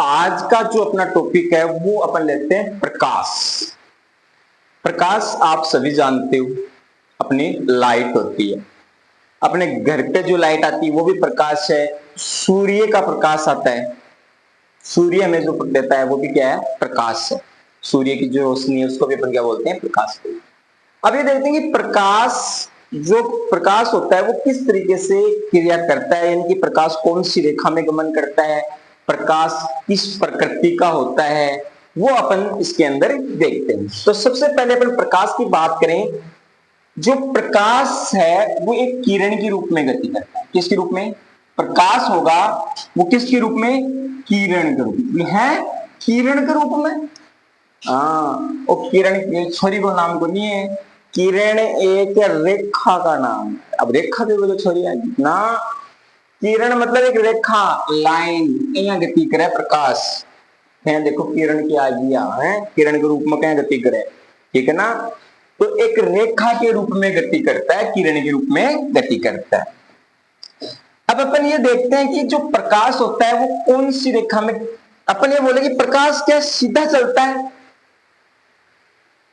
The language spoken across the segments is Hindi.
आज का जो अपना टॉपिक है वो अपन लेते हैं प्रकाश। प्रकाश आप सभी जानते हो, अपनी लाइट होती है। अपने घर पे जो लाइट आती है वो भी प्रकाश है। सूर्य का प्रकाश आता है, सूर्य हमें जो देता है वो भी क्या है, प्रकाश है। सूर्य की जो रोशनी है उसको भी अपन क्या बोलते हैं, प्रकाश। अब ये देखते हैं कि प्रकाश, जो प्रकाश होता है वो किस तरीके से क्रिया करता है, यानी कि प्रकाश कौन सी रेखा में गमन करता है, प्रकाश किस प्रकृति का होता है, वो अपन इसके अंदर देखते हैं। तो सबसे पहले अपन प्रकाश की बात करें। जो प्रकाश है वो एक किरण के रूप में गति करता है। किसके रूप में प्रकाश होगा, वो किसके रूप में, किरण के रूप में है, किरण के रूप में। हाँ, और किरण छोरी को नाम को नहीं है, किरण एक रेखा का नाम। अब रेखा के बोलो छोरी ना, किरण मतलब एक रेखा, लाइन, यहाँ गति करे प्रकाश है। देखो किरण की आ गया है, किरण के रूप में क्या गति करे, ठीक है ना। तो एक रेखा के रूप में गति करता है, किरण के रूप में गति करता है। अब अपन ये देखते हैं कि जो प्रकाश होता है वो कौन सी रेखा में, अपन ये बोले कि प्रकाश क्या सीधा चलता है,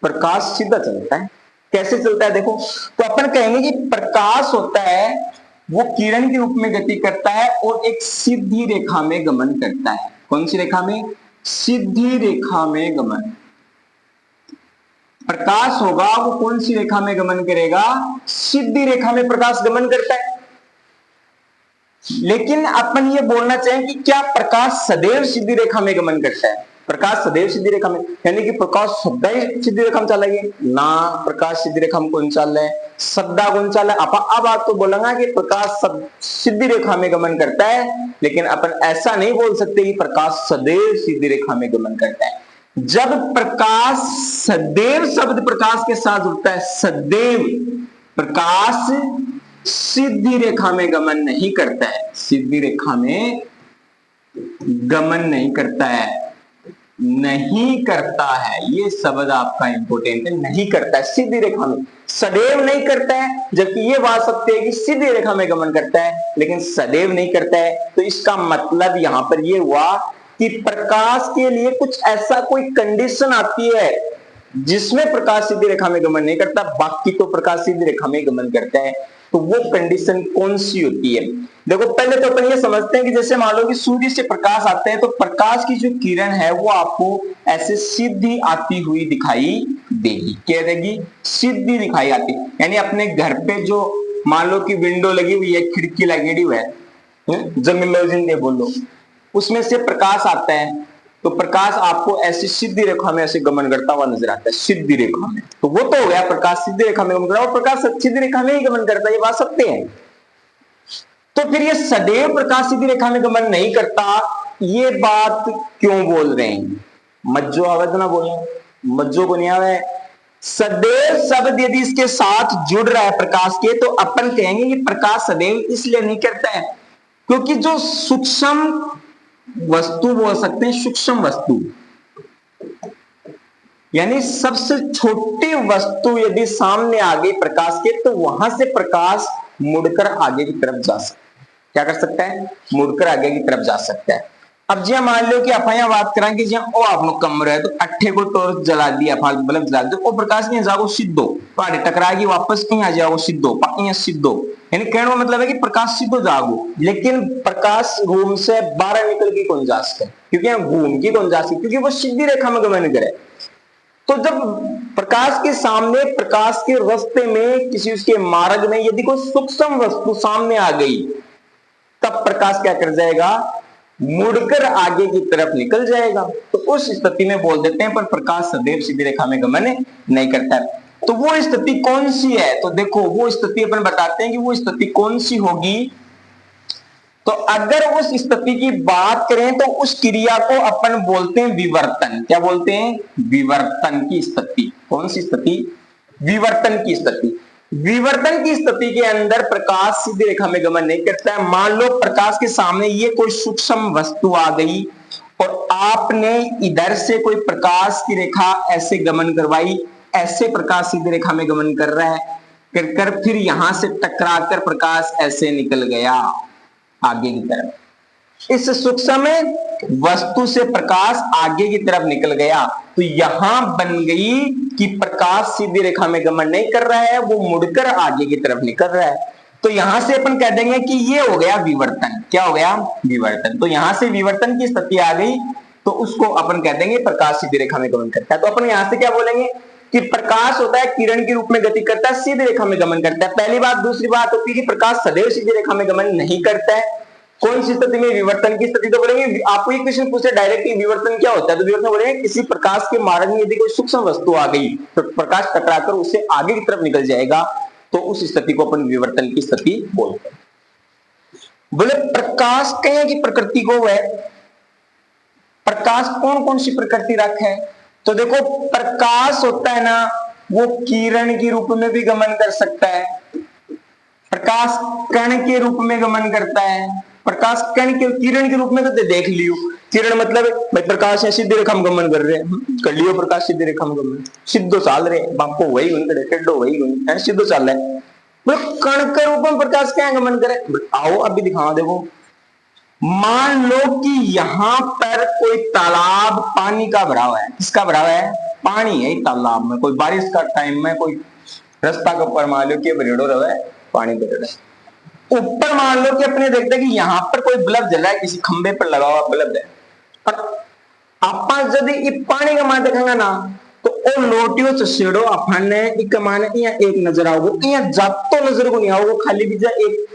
प्रकाश सीधा चलता है। कैसे चलता है देखो, तो अपन कहेंगे कि प्रकाश होता है वो किरण के रूप में गति करता है और एक सीधी रेखा में गमन करता है। कौन सी रेखा में, सीधी रेखा में गमन। प्रकाश होगा वो कौन सी रेखा में गमन करेगा, सीधी रेखा में प्रकाश गमन करता है। लेकिन अपन ये बोलना चाहें कि क्या प्रकाश सदैव सीधी रेखा में गमन करता है, प्रकाश सदैव सीधी रेखा में, यानी कि प्रकाश सदैव सीधी रेखा में चलेगी ना, प्रकाश सीधी रेखा में कौन चल रहा है, सदा कौन चल रहा है। अब आप तो बोलेंगे कि प्रकाश सीधी रेखा में गमन करता है, लेकिन अपन ऐसा नहीं बोल सकते कि प्रकाश सदैव सीधी रेखा में गमन करता है। जब प्रकाश सदैव शब्द प्रकाश के साथ जुड़ता है, सदैव, प्रकाश सीधी रेखा में गमन नहीं करता है, सीधी रेखा में गमन नहीं करता है, नहीं करता है, ये शब्द आपका इंपोर्टेंट है, नहीं करता है सीधी रेखा में, सदैव नहीं करता है। जबकि ये बात सत्य है कि सीधी रेखा में गमन करता है लेकिन सदैव नहीं करता है। तो इसका मतलब यहां पर ये हुआ कि प्रकाश के लिए कुछ ऐसा कोई कंडीशन आती है जिसमें प्रकाश सीधी रेखा में गमन नहीं करता, बाकी तो प्रकाश सीधी रेखा में गमन करता है। तो वो कंडीशन कौन सी होती है, देखो पहले तो अपन ये समझते हैं कि जैसे मान लो कि सूर्य से प्रकाश आते हैं तो प्रकाश की जो किरण है वो आपको ऐसे सीधी आती हुई दिखाई देगी। क्या देगी, सीधी दिखाई आती। यानी अपने घर पे जो मान लो कि विंडो लगी हुई है, खिड़की लगी हुई है, जमीन दे बोलो, उसमें से प्रकाश आता है तो प्रकाश आपको ऐसी सीधी रेखा में ऐसे गमन करता हुआ नजर आता है, सीधी रेखा में। तो वो तो हो गया प्रकाश सीधी रेखा में गमन करता है, और प्रकाश सीधी रेखा में ही गमन करता है, ये बात सत्य है। तो फिर ये सदैव प्रकाश सीधी रेखा में गमन नहीं करता, ये बात क्यों बोल रहे हैं, मज्जो आवाज ना बोले, मज्जो को नहीं आवे। सदैव शब्द यदि इसके साथ जुड़ रहा है प्रकाश के, तो अपन कहेंगे कि प्रकाश सदैव इसलिए नहीं करता है क्योंकि जो सूक्ष्म वस्तु बोल सकते हैं, सूक्ष्म वस्तु यानी सबसे छोटी वस्तु यदि सामने आ गई प्रकाश के, तो वहां से प्रकाश मुड़कर आगे की तरफ जा सकता है। क्या कर सकता है, मुड़कर आगे की तरफ जा सकता है। अब जी मान लो कि आप यहाँ बात करें कि ओ आपनो कमरा है तो अट्ठे को टॉर्च जला दिया, बल्ब जला दिया, और प्रकाश नहीं जाओ सिद्धो पहाड़ी टकराएगी, वापस यहाँ जाओ सिद्धो, यहाँ सिद्धो, यानी कहने का मतलब है कि प्रकाश सिद्धो जागो। लेकिन प्रकाश रूम से बाहर निकल के कौन जा सकता है, क्योंकि यहाँ घूम के कौन जा सकती, क्योंकि वो सीधी रेखा में गमन करे। तो जब प्रकाश के सामने, प्रकाश के रास्ते में, किसी उसके मार्ग में यदि कोई सूक्ष्म वस्तु सामने आ गई, तब प्रकाश क्या कर जाएगा, मुड़कर आगे की तरफ निकल जाएगा। तो उस स्थिति में बोल देते हैं पर प्रकाश सदैव सीधी रेखा में गमन नहीं करता है। तो वो स्थिति कौन सी है, तो देखो वो स्थिति अपन बताते हैं कि वो स्थिति कौन सी होगी। तो अगर उस स्थिति की बात करें तो उस क्रिया को अपन बोलते हैं विवर्तन। क्या बोलते हैं, विवर्तन की स्थिति। कौन सी स्थिति, विवर्तन की स्थिति। विवर्तन की स्थिति के अंदर प्रकाश सीधी रेखा में गमन नहीं करता है। मान लो प्रकाश के सामने ये कोई सूक्ष्म वस्तु आ गई और आपने इधर से कोई प्रकाश की रेखा ऐसे गमन करवाई, ऐसे प्रकाश सीधी रेखा में गमन कर रहा है, फिर यहां से टकराकर प्रकाश ऐसे निकल गया आगे की तरफ। इस सूक्ष्म वस्तु से प्रकाश आगे की तरफ निकल गया, तो यहां बन गई कि प्रकाश सीधी रेखा में गमन नहीं कर रहा है, वो मुड़कर आगे की तरफ निकल रहा है। तो यहां से अपन कह देंगे कि ये हो गया विवर्तन। क्या हो गया? विवर्तन। तो यहां से विवर्तन की स्थिति आ गई, तो उसको अपन कह देंगे प्रकाश सीधी रेखा में गमन करता है। तो अपन यहां से क्या बोलेंगे कि प्रकाश होता है किरण के रूप में गति करता है, सीधी रेखा में गमन करता है, पहली बात। दूसरी बात होती है कि प्रकाश सदैव सीधी रेखा में गमन नहीं करता है। कौन सी स्थिति में? विवर्तन की स्थिति। तो बोलेंगे, आपको ये क्वेश्चन पूछे डायरेक्ट विवर्तन क्या होता है, तो विवर्तन बोलेंगे किसी प्रकाश के मार्ग में यदि कोई सूक्ष्म वस्तु आ गई तो प्रकाश टकराकर उससे आगे की तरफ निकल जाएगा, तो उस स्थिति को अपन विवर्तन की स्थिति बोलते हैं। बोले प्रकाश कहीं की प्रकृति को है, प्रकाश कौन कौन सी प्रकृति रखे है? तो देखो, प्रकाश होता है ना, वो किरण के रूप में भी गमन कर सकता है, प्रकाश कण के रूप में गमन करता है, प्रकाश कण के किरण के रूप में तो देख लियो। किरण मतलब भाई प्रकाश है सीधी रेखा में गमन कर रहे हैं, कर लियो प्रकाश सीधी रेखा में गमन, सीधो चाल रहे बापो वही गुण टेढ़ो वही गुण है, सीधो चाल रहा है। मतलब कण के रूप में प्रकाश क्या गमन करे? आओ अभी दिखाओ। देखो, मान लो कि यहां पर कोई तालाब पानी का भरा हुआ है। किसका भरा हुआ है? पानी है तालाब में। कोई बारिश का टाइम में कोई रास्ता के ऊपर मान लो कि भरेड़ो रहा है, पानी भर रहा है। ऊपर मान लो कि अपने देखते कि यहां पर कोई बल्ब जल रहा है, किसी खंबे पर लगा हुआ बल्ब है, और आप यदि पानी का मान देखेंगे ना, तो ओ लोटियो चसेड़ो अपन ने एक माने एक नजर आओगे, यहाँ जातो नजर को नहीं आओगे, खाली बीजा एक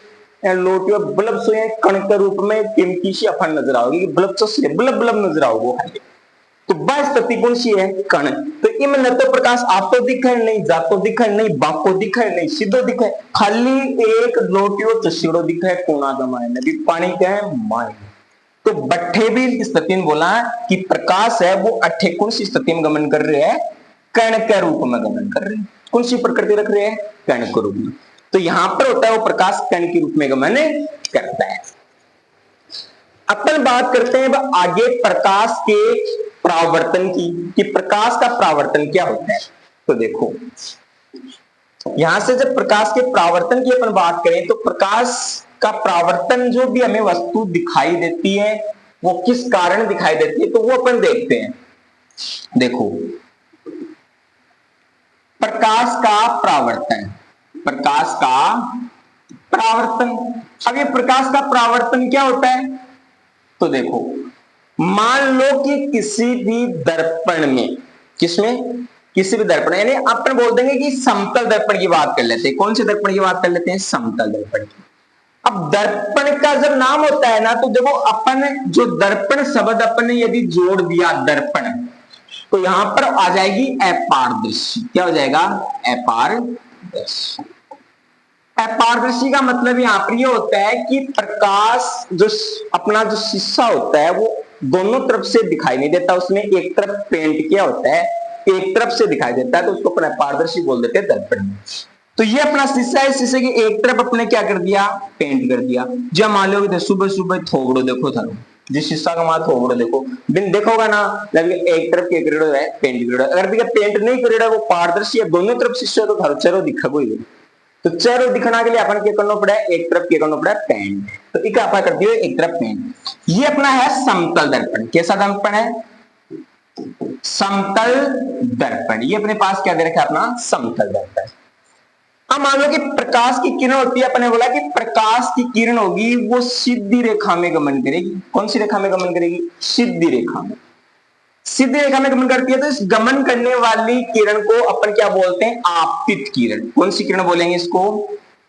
लोटियो बल्ब सोए कण के रूप में कीमती सी अपन नजर आओगी, बल्ब चस बल्ब बल्ब नजर आओगे खाली। तो बस स्थिति कौन सी है? कण। तो इनमें न तो प्रकाश आपको दिखे नहीं, जातो दिखे नहीं, बाको दिखे नहीं, सीधो दिखे, खाली एक लोटियो चसीड़ो दिखे कोना का मायने भी पानी क्या है? मायने। तो बट्ठे भी स्थिति में बोला कि प्रकाश है वो अट्ठे कौन सी स्थिति में गमन कर रहे हैं? कण के रूप में गमन कर रहे हैं। कौन सी प्रकृति रख रहे हैं? कण के रूप में। तो यहां पर होता है वो प्रकाश कण के रूप में गमन करता है। अपन बात करते हैं आगे प्रकाश के परावर्तन की, कि प्रकाश का परावर्तन क्या होता है। तो देखो, यहां से जब प्रकाश के परावर्तन की अपन बात करें, तो प्रकाश का परावर्तन जो भी हमें वस्तु दिखाई देती है, वो किस कारण दिखाई देती है, तो वो अपन देखते हैं। देखो, प्रकाश का परावर्तन, प्रकाश का परावर्तन। अब ये प्रकाश का परावर्तन क्या होता है? तो देखो, मान लो कि किसी भी दर्पण में, किसमें? किसी भी दर्पण, यानी अपन बोल देंगे कि समतल दर्पण की बात कर लेते हैं। कौन से दर्पण की बात कर लेते हैं? समतल दर्पण की। अब दर्पण का जब नाम होता है ना, तो देखो अपन जो दर्पण शब्द अपन ने यदि जोड़ दिया दर्पण, तो यहां पर आ जाएगी अपारदर्शी। क्या हो जाएगा? अपारदर्शी। अपारदर्शी का मतलब यहां पर यह होता है कि प्रकाश जो अपना जो शीशा होता है वो दोनों तरफ से दिखाई नहीं देता, उसमें एक तरफ पेंट किया होता है, एक तरफ से दिखाई देता है, तो उसको अपन अपारदर्शी बोल देते हैं दर्पण में। तो ये अपना शीशा है, शीशे की एक तरफ अपने क्या कर दिया? पेंट कर दिया। जब मान लो सुबह सुबह थोबड़ो देखो थारो, जिस शीशा का माथ थोबड़ो देखो, बिन देखोगा ना एक तरफ के करेड़ो है पेंट करेड़ो, अगर पेंट नहीं करेड़ा वो पारदर्शी है, दोनों तरफ शीशा तो थारो चेहरो दिखा कोई। तो चेहरो दिखना के लिए अपन क्या करना पड़ा है? एक तरफ क्या करना पड़ा है? पेंट। तो एक आप कर दियो एक तरफ पेंट। ये अपना है समतल दर्पण। कैसा दर्पण है? समतल दर्पण। ये अपने पास क्या दे रखा है? अपना समतल दर्पण। अब मान लो कि प्रकाश की किरण होती है, अपने बोला कि प्रकाश की किरण होगी वो सीधी रेखा में गमन करेगी। कौन सी रेखा में गमन करेगी? सीधी रेखा में। सीधी रेखा में गमन करती है, तो इस गमन करने वाली किरण को अपन क्या बोलते हैं? आपतित किरण। कौन सी किरण बोलेंगे इसको?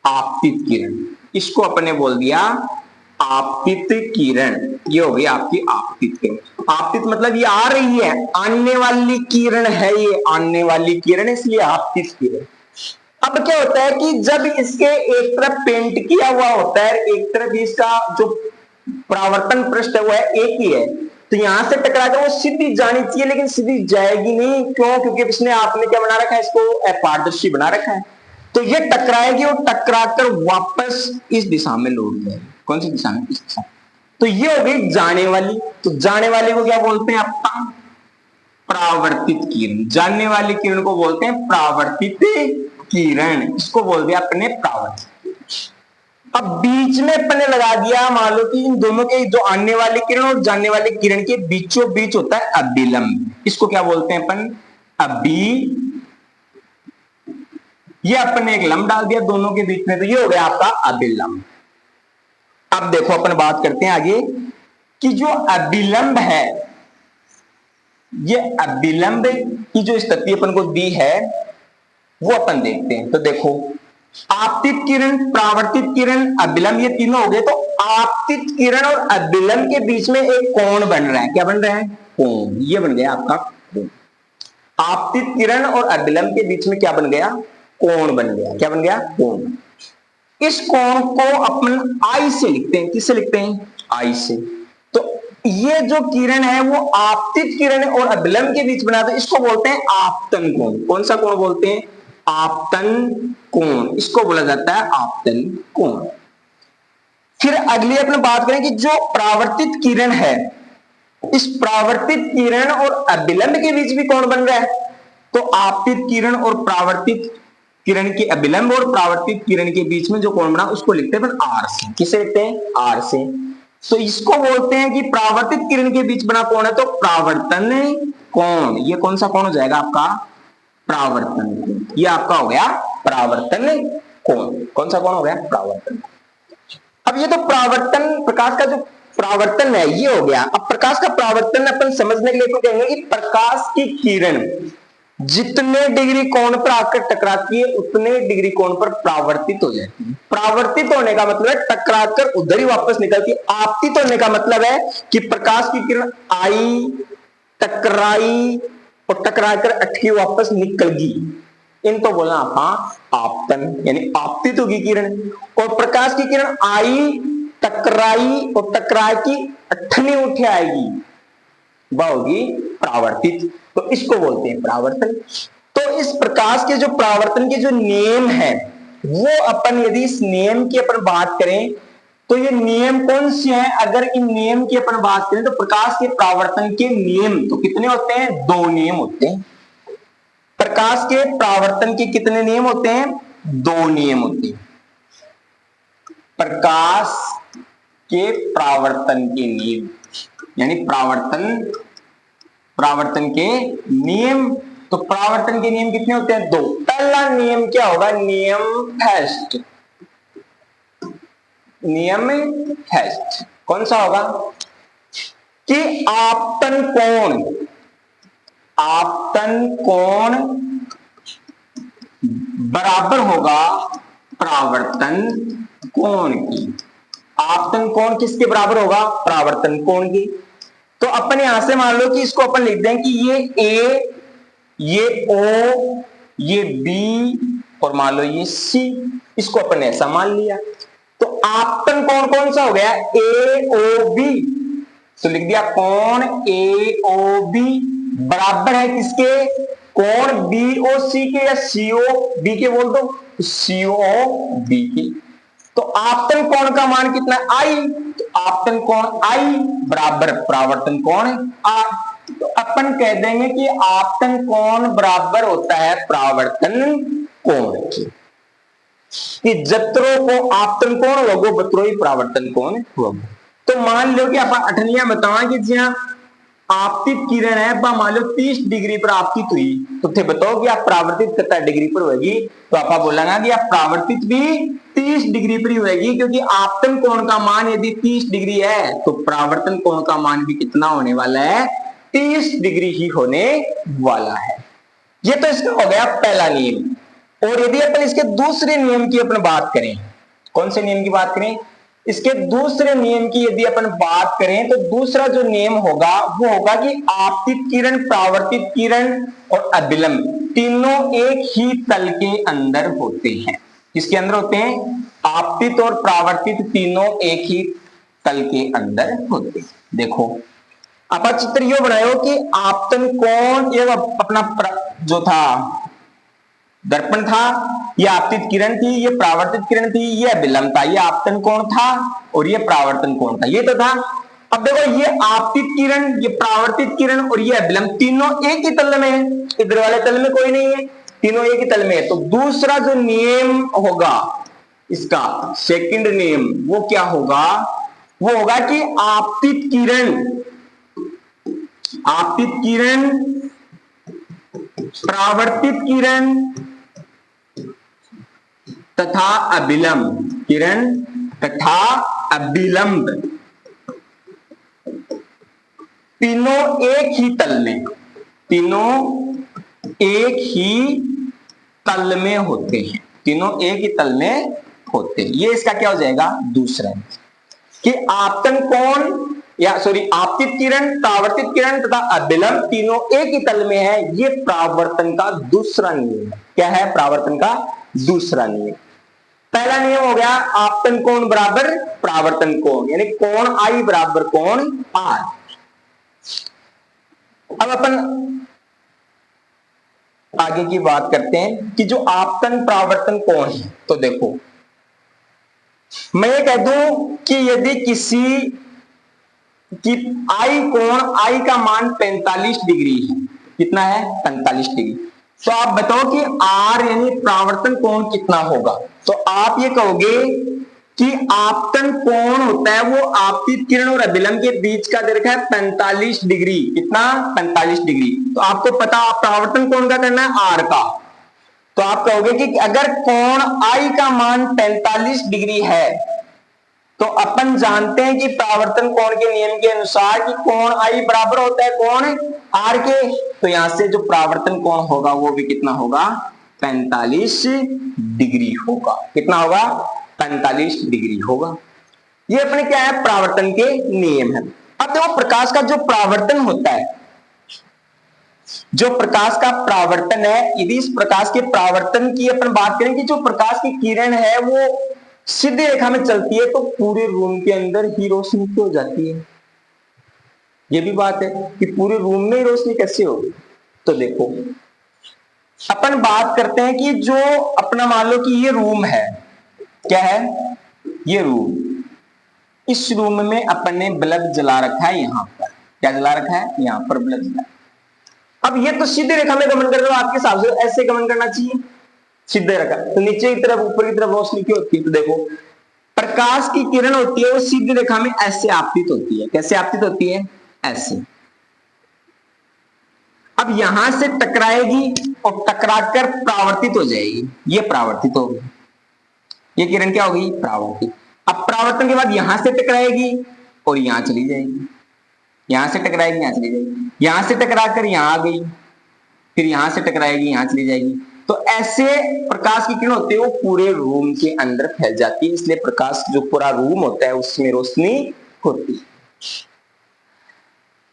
आपतित किरण। इसको अपन ने बोल दिया आपतित किरण। ये हो गई आपकी आपतित किरण। आपतित मतलब ये आ रही है, आने वाली किरण है, ये आने वाली किरण, इसलिए आपतित किरण। अब क्या होता है कि जब इसके एक तरफ पेंट किया हुआ होता है, एक तरफ इसका जो परावर्तन पृष्ठ है वो है एक ही है, तो यहां से टकरा कर वो सीधी जानी चाहिए, लेकिन सीधी जाएगी नहीं। क्यों? क्योंकि इसने आपने क्या बना रखा है? इसको अपारदर्शी बना रखा है। तो ये टकराएगी और टकराकर वापस इस दिशा में लौट जाएगी। कौन सी दिशा में? इस दिशा। तो ये हो गई जाने वाली। तो जाने वाली को क्या बोलते हैं? अपना परावर्तित किरण। जानने वाली किरण को बोलते हैं परावर्तित किरण। इसको बोल दिया अपने परावर्तित। अब बीच में अपन ने लगा दिया, मान लो कि इन दोनों के जो आने वाली किरण और जाने वाली किरण के बीचों बीच होता है अभिलंब, इसको क्या बोलते हैं अपन? अभी ये अपन ने एक लंब डाल दिया दोनों के बीच में, तो ये हो गया आपका अभिलंब। अब देखो अपन बात करते हैं आगे कि जो अभिलंब है, ये अभिलंब की जो स्थिति अपन को दी है वो अपन देखते हैं। तो देखो, आपतित किरण, परावर्तित किरण, अभिलंब, ये तीनों हो गए। तो आपतित किरण और अभिलंब के बीच में एक कोण बन रहा है। क्या बन रहा है? कोण। ये बन गया आपका कोण। आपतित किरण और अभिलंब के बीच में क्या बन गया? कोण बन गया। क्या बन गया? कोण। इस कोण को अपन आई से लिखते हैं। किससे लिखते हैं? आई से। तो ये जो किरण है वो आपतित किरण और अभिलंब के बीच बना, तो इसको बोलते हैं आपतन कोण। कौन सा कोण बोलते हैं? आपतन कोण। इसको बोला जाता है आपतन कोण। फिर अगली अपन बात करें कि जो परावर्तित किरण है, इस परावर्तित किरण और अभिलंब के बीच भी कोण बन रहा है। तो आपतित किरण और परावर्तित किरण के, अभिलंब और परावर्तित किरण के बीच में जो कोण बना उसको लिखते हैं आर से। किसे लिखते हैं? आर से। तो इसको बोलते हैं कि परावर्तित किरण के बीच बना कोण है तो परावर्तन कोण। ये कौन सा कोण हो जाएगा आपका? परावर्तन कोण। ये आपका हो गया परावर्तन कोण। कौन सा कोण हो गया? परावर्तन। अब ये तो परावर्तन, प्रकाश का जो परावर्तन है ये हो गया। अब प्रकाश का परावर्तन अपन समझने के लिए तो कहेंगे कि प्रकाश की किरण जितने डिग्री कोण पर आकर टकराती है उतने डिग्री कोण पर परावर्तित हो जाती है। परावर्तित होने का मतलब है टकराकर उधर ही वापस निकलती है। आपतित होने का मतलब है कि प्रकाश की किरण आई, टकराई और टकराकर अटकी वापस निकल गई। इनको बोलना आपतन, यानी आपतित होगी किरण। और प्रकाश की किरण आई, टकराई और टकरा की अठनी उठे आएगी, वह होगी परावर्तित। तो इसको बोलते हैं परावर्तन। तो इस प्रकाश के जो परावर्तन के जो नियम है वो अपन, यदि इस नियम की अपन बात करें तो ये नियम कौन से हैं? अगर इन नियम की अपन बात करें तो प्रकाश के परावर्तन के नियम तो कितने होते हैं? 2 नियम होते हैं। प्रकाश के परावर्तन के कितने नियम होते हैं? 2 नियम होते हैं। प्रकाश के परावर्तन के नियम, यानी परावर्तन के नियम। तो परावर्तन के नियम कितने होते हैं? 2। पहला नियम क्या होगा? नियम फर्स्ट। नियम फर्स्ट कौन सा होगा? कि आपतन कोण बराबर होगा परावर्तन कोण की। आपतन कोण किसके बराबर होगा? परावर्तन कोण की। तो अपन यहां से मान लो कि इसको अपन लिख दें कि ये ए, ये ओ, ये बी और मान लो ये सी। इसको अपन ऐसा मान लिया। तो आपतन कोण कौन सा हो गया? ए ओ बी। तो लिख दिया कोण ए ओ बी बराबर है किसके? कोण बी ओ सी के, या सी ओ बी के बोल दो, सी ओ बी के। तो आपतन कोण का मान कितना? आई। तो आपतन कोण आई बराबर परावर्तन कोण आर। तो अपन कह देंगे कि आपतन कोण बराबर होता है परावर्तन कोण की। कि जत्रो को आपतन कोण होगो बत्रो ही परावर्तन कोण होगो। तो मान लो कि अपन अठनिया बतावा कि जहां आपतित किरण है वह मान लो 30 डिग्री पर आपतित हुई, तो थे बताओ कि आप परावर्तित कितना डिग्री पर होगी? तो आप बोलेंगे कि आप परावर्तित भी 30 डिग्री पर ही होगी, क्योंकि आपतन कोण का मान यदि 30 डिग्री है तो परावर्तन कोण का मान भी कितना होने वाला है? 30 डिग्री ही होने वाला है। ये तो इसका हो गया पहला नियम। और यदि अपन इसके दूसरे नियम की अपन बात करें, कौन से नियम की बात करें? इसके दूसरे नियम की यदि अपन बात करें तो दूसरा जो नियम होगा वो होगा कि आपतित किरण, परावर्तित किरण और अभिलंब तीनों एक ही तल के अंदर होते हैं। किसके अंदर होते हैं? आपतित और परावर्तित तीनों एक ही तल के अंदर होते हैं। देखो आप चित्र यो बनाओ कि आपतन कोण, ये अपना जो था दर्पण था, ये आपतित किरण थी, ये परावर्तित किरण थी, ये अभिलंब था। ये आपतन कोण था और ये परावर्तन कोण था। ये तो था। अब देखो ये आपतित किरण, ये परावर्तित किरण और ये अभिलंब तीनों एक ही तल में है। इधर वाले तल में कोई नहीं है, तीनों एक ही तल में है। तो दूसरा जो नियम होगा इसका सेकंड नियम वो क्या होगा, वो होगा कि आपतित किरण, परावर्तित किरण तथा अभिलंब किरण तथा अभिलंब तीनों एक ही तल में, तीनों एक ही तल में होते हैं, तीनों एक ही तल में होते हैं। ये इसका क्या हो जाएगा, दूसरा कि आपतन कोण या सॉरी आपतित किरण, परावर्तित किरण तथा अभिलंब तीनों एक ही तल में है। ये परावर्तन का दूसरा नियम है। क्या है, परावर्तन का दूसरा नियम। पहला नियम हो गया आपतन कोण बराबर परावर्तन कोण, यानी कोण आई बराबर कोण आर। अब अपन आगे की बात करते हैं कि जो आपतन परावर्तन कोण है, तो देखो मैं ये कह दूं कि यदि किसी की आई कोण, आई का मान 45 डिग्री है, कितना है 45 डिग्री, तो आप बताओ कि आर यानी परावर्तन कोण कितना होगा। तो आप ये कहोगे कि आपतन कोण होता है वो आपतित किरण और अभिलंब के बीच का दीर्घ है 45 डिग्री, कितना 45 डिग्री। तो आपको पता परावर्तन कोण का करना है आर का, तो आप कहोगे कि अगर कोण आई का मान 45 डिग्री है तो अपन जानते हैं कि परावर्तन कोण के नियम के अनुसार कि कोण आई बराबर होता है कोण आर के, तो यहां से जो परावर्तन कोण होगा वो भी कितना होगा 45 डिग्री होगा। कितना होगा 45 डिग्री होगा। ये अपने क्या है परावर्तन के नियम है। अब देखो प्रकाश का जो परावर्तन होता है, जो प्रकाश का परावर्तन है, यदि इस प्रकाश के परावर्तन की अपन बात करें कि जो प्रकाश की किरण है वो सीधी रेखा में चलती है तो पूरे रूम के अंदर ही रोशनी क्यों हो जाती है। ये भी बात है कि पूरे रूम में रोशनी कैसे होगी। तो देखो अपन बात करते हैं कि जो अपना मान लो कि ये रूम है, क्या है ये रूम, इस रूम में अपन ने बल्ब जला रखा है, यहां पर क्या जला रखा है, यहां पर बल्ब जला। अब ये तो सीधी रेखा में गमन कर रहा है, आपके हिसाब से ऐसे गमन करना चाहिए सीधे रखा, तो नीचे की तरफ ऊपर की तरफ रोशनी क्यों होती है। तो देखो प्रकाश की किरण होती है वो सीधी रेखा में ऐसे आपतित होती है, कैसे आपतित होती है, ऐसे। अब यहां से टकराएगी और टकराकर परावर्तित हो जाएगी, ये परावर्तित होगी, ये किरण क्या होगी परावर्तित। अब परावर्तन के बाद यहां से टकराएगी और यहां चली जाएगी, यहां से टकराएगी यहां चली जाएगी, यहां से टकराकर यहां आ गई, फिर यहां से टकराएगी यहां चली जाएगी। तो ऐसे प्रकाश की किरण होती है वो पूरे रूम के अंदर फैल जाती है, इसलिए प्रकाश जो पूरा रूम होता है उसमें रोशनी होती है।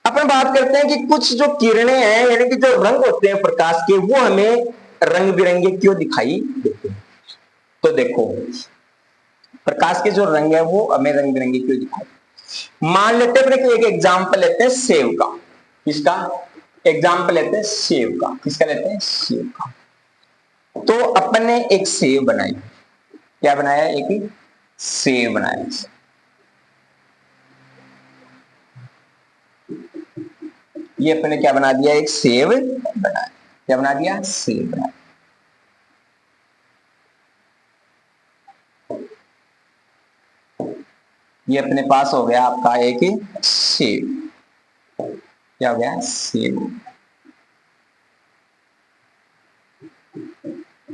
अपन बात करते हैं कि कुछ जो किरणें हैं यानी कि जो रंग होते हैं प्रकाश के वो हमें रंग बिरंगे क्यों दिखाई देते हैं। तो देखो प्रकाश के जो रंग है वो हमें रंग बिरंगे क्यों दिखाई। मान लेते हैं कि एक एग्जाम्पल लेते हैं सेव का, किसका एग्जाम्पल लेते हैं सेव का, किसका लेते हैं सेव का। तो अपन ने एक सेव बनाई, क्या बनाया, एक सेव बनाया। ये अपन ने क्या बना दिया, एक सेव बनाया, क्या बना दिया, सेव बनाया। ये अपने पास हो गया आपका एक सेव, क्या हो गया सेव।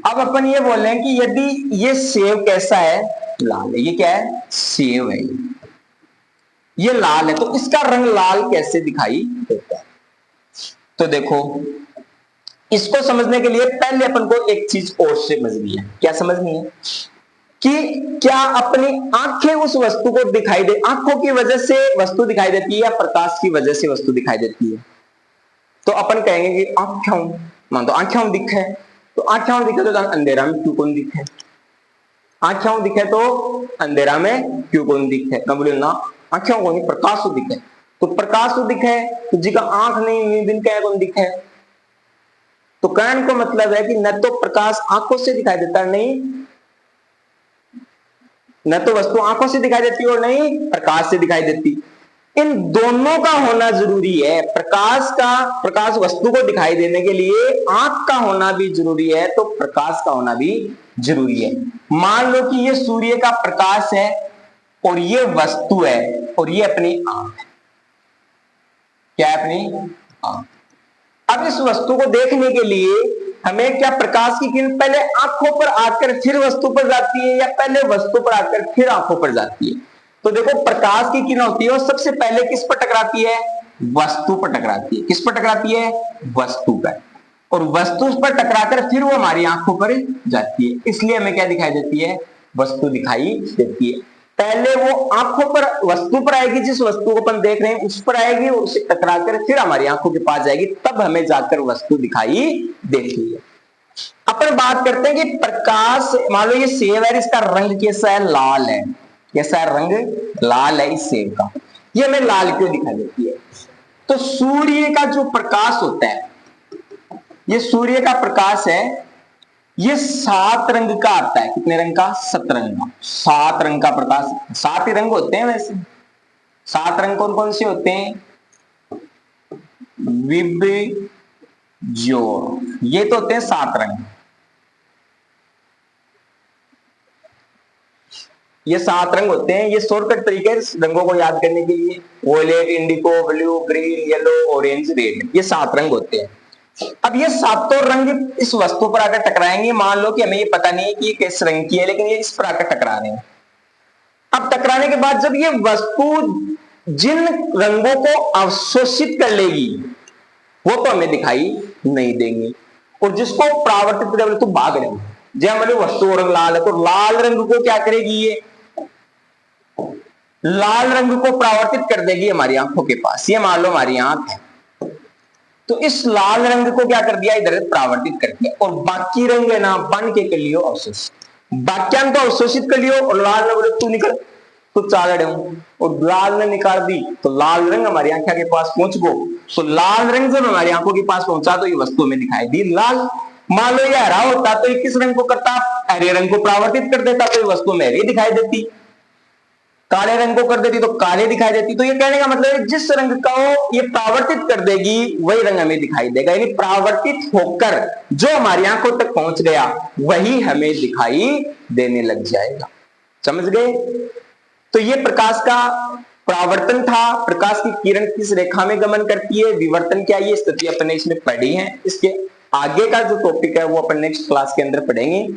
अब अपन ये बोल रहे हैं कि यदि ये सेव कैसा है, लाल है, ये क्या है सेव है, ये लाल है, तो इसका रंग लाल कैसे दिखाई देता है। तो देखो इसको समझने के लिए पहले अपन को एक चीज और समझनी है, क्या समझनी है कि क्या अपनी आंखें उस वस्तु को दिखाई दे, आंखों की वजह से वस्तु दिखाई देती है या प्रकाश की वजह से वस्तु दिखाई देती है। तो अपन कहेंगे कि आंखों, मान तो आंखों दिखे, तो आंखों दिखे तो अंधेरा में क्यों कौन दिखे, आंखों दिखे तो अंधेरा में क्यों कौन दिखे ना, बोले ना आंखों को नहीं प्रकाश दिखे, तो प्रकाश दिखे तो जी का आंख नहीं दिन क्या कौन दिखे। तो कहने को मतलब है कि न तो प्रकाश आंखों से दिखाई देता, नहीं न तो वस्तु आंखों से दिखाई देती और नहीं प्रकाश से दिखाई देती, इन दोनों का होना जरूरी है। प्रकाश वस्तु को दिखाई देने के लिए आंख का होना भी जरूरी है, तो प्रकाश का होना भी जरूरी है। मान लो कि ये सूर्य का प्रकाश है और ये वस्तु है और ये अपनी आंख है। क्या है? अपनी आंख। अब इस वस्तु को देखने के लिए हमें क्या प्रकाश की किरण पहले आंखों पर आकर फिर वस्तु पर जाती है या पहले वस्तु पर आकर फिर आंखों पर जाती है? तो देखो, प्रकाश की किरण होती है और सबसे पहले किस पर टकराती है? वस्तु पर टकराती है। किस पर टकराती है? वस्तु पर। और वस्तु पर टकराकर फिर वो हमारी आंखों पर जाती है, इसलिए हमें क्या दिखाई देती है? वस्तु दिखाई देती है। पहले वो आंखों पर वस्तु पर आएगी, जिस वस्तु को अपन देख रहे हैं उस पर आएगी, उससे टकराकर फिर हमारी आंखों के पास जाएगी, तब हमें जाकर वस्तु दिखाई देती है। अपन बात करते हैं कि प्रकाश, मान लो ये सेब है, इसका रंग कैसा है? लाल है। कैसा है? रंग लाल है इस सेब का। ये हमें लाल क्यों दिखाई देती है? तो सूर्य का जो प्रकाश होता है, ये सूर्य का प्रकाश है, ये 7 रंग का आता है। कितने रंग का? 7 रंग का। 7 रंग का प्रकाश। 7 ही रंग होते हैं वैसे। 7 रंग कौन कौन से होते हैं? विब, जोर, ये तो होते हैं 7 रंग। ये 7 रंग होते हैं। ये शॉर्टकट तरीके है रंगों को याद करने के लिए। Violet, indigo, blue, green, yellow, orange, red, ये 7 रंग होते हैं। अब ये 7 रंग इस वस्तु पर आकर टकराएंगे। मान लो कि हमें ये पता नहीं है कि ये किस रंग की है, लेकिन ये इस पर आकर टकरा रहे हैं। अब टकराने के बाद जब ये वस्तु जिन रंगों को अवशोषित कर लेगी वो तो हमें दिखाई नहीं देंगे, और जिसको परावर्तित कर तो भाग रहे हैं। जैसे हमारी वस्तु रंग लाल है, तो लाल रंग को क्या करेगी? ये लाल रंग को परावर्तित कर देगी हमारी आंखों के पास। ये मान लो हमारी आंख है, तो इस लाल रंग को क्या कर दिया? इधर परावर्तित कर दिया। और बाकी रंग है ना, बन के कर लियो अवशोषित। बाक्यांक को अवशोषित कर लियो और लाल रंग तू निकल, तो चाल और लाल ने निकाल दी, तो लाल रंग हमारी आंखों के पास पहुंच गो। तो लाल रंग जब हमारी आंखों के पास पहुंचा तो ये वस्तु में दिखाई दी लाल। मान लो ये हरा होता तो ये किस रंग को करता? हरे रंग को परावर्तित कर देता, तो ये वस्तु में हरी दिखाई देती। काले रंग को कर देती तो काले दिखाई देती। तो ये कहने का मतलब है जिस रंग को ये परावर्तित कर देगी वही रंग हमें दिखाई देगा। यानी परावर्तित होकर जो हमारी आंखों तक पहुंच गया वही हमें दिखाई देने लग जाएगा। समझ गए? तो ये प्रकाश का परावर्तन था। प्रकाश की किरण किस रेखा में गमन करती है, विवर्तन क्या, ये स्थिति अपन ने इसमें पढ़ी है। इसके आगे का जो टॉपिक है वो अपन नेक्स्ट क्लास के अंदर पढ़ेंगे।